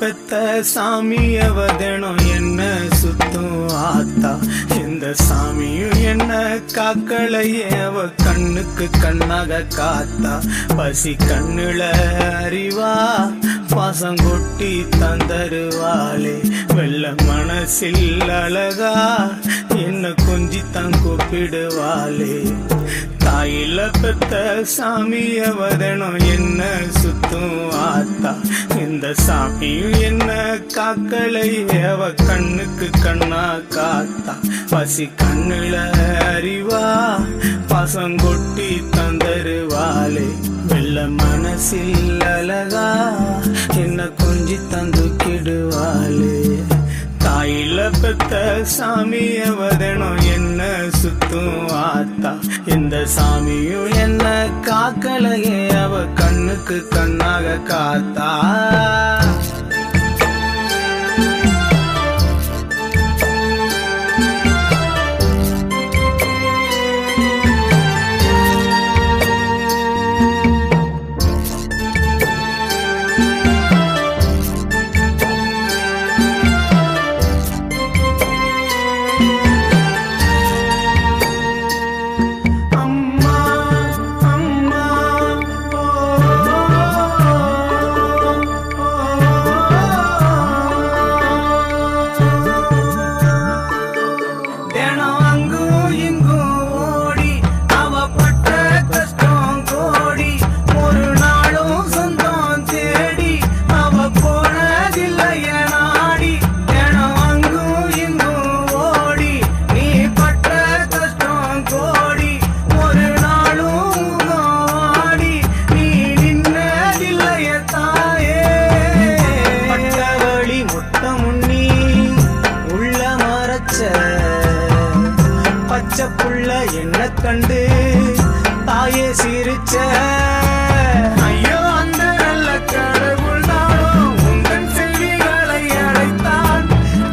பெத்த சாமியவ தினம் என்ன சுத்தும் ஆத்தா, இந்த சாமியும் என்ன காக்களையே அவ கண்ணுக்கு கண்ணாக காத்தா. பசி கண்ணுல அறிவா பாசம் கொட்டி தந்தருவாளே, வெள்ள மனசில் அழகா என்ன கொஞ்சி தான் கூப்பிடுவாளே. தாயில பெத்த சாமியவ தினம் என்ன சுத்தும் ஆத்தா, இந்த சாமியும் என்ன காக்களையே அவ கண்ணுக்கு கண்ணா காத்தா. பசி கண்ணுல அறிவா பாசம் கொட்டி தந்தருவாளே, வெள்ள மனசில் அழகா என்ன கொஞ்சி தந்துக்கிடுவாளே. தாயில பெத்த சாமியவ தினம் என்ன சுத்தும் ஆத்தா, இந்த சாமியும் என்ன காக்கலையே அவ கண்ணுக்கு கண்ணாக காத்தா. புள்ள என்ன கண்டு தாயே சிரிச்ச, ஐயோ அந்த நல்ல கடவுள் நானும் உங்கள் செல்விகளை அழைத்தான்.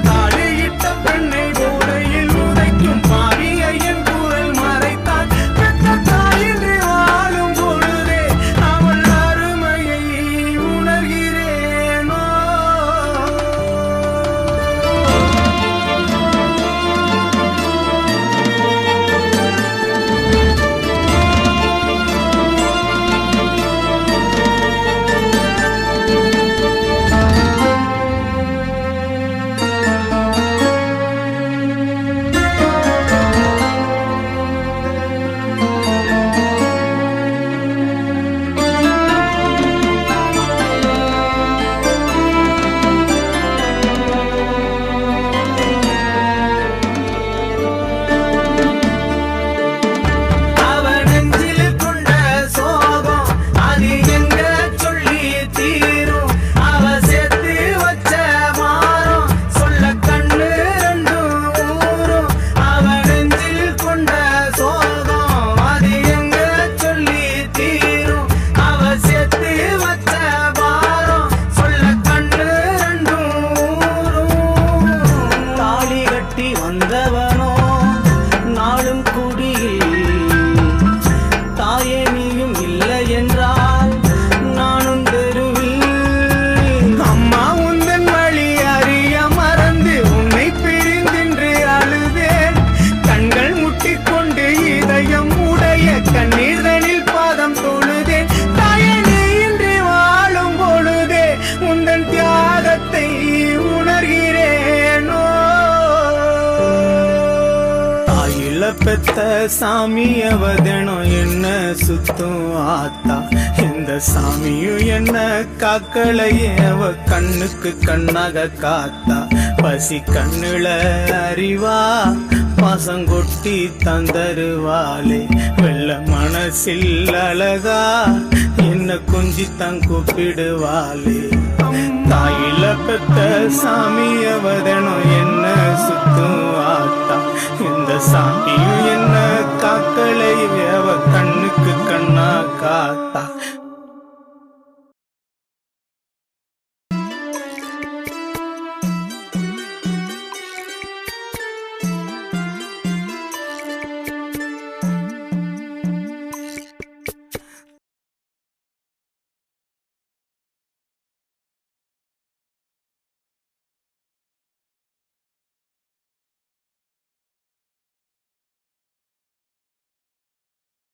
தாலியிட்ட பெண்ணை போதையில் உதைக்கும் பாவியையின் குரல் மறைத்தான். பெற்ற தாயின்றி வாழும் பொழுதே அவள் அருமையை உணர்கிறேனோ. சாமி அவதனம் என்ன சுத்தும் ஆத்தா. இந்த சாமியும் என்ன காக்களையே அவ கண்ணுக்கு கண்ணாக காத்தா. பசி கண்ணுல அறிவா பாசங்கொட்டி தந்தருவாளே. வெள்ள மனசில் அழகா என்ன கொஞ்சி தான் கூப்பிடுவாளே. தாயில பெத்த சாமி அவதனம் என்ன சுத்தும் ஆத்தா. இந்த சாமியும் என்ன காக்கலை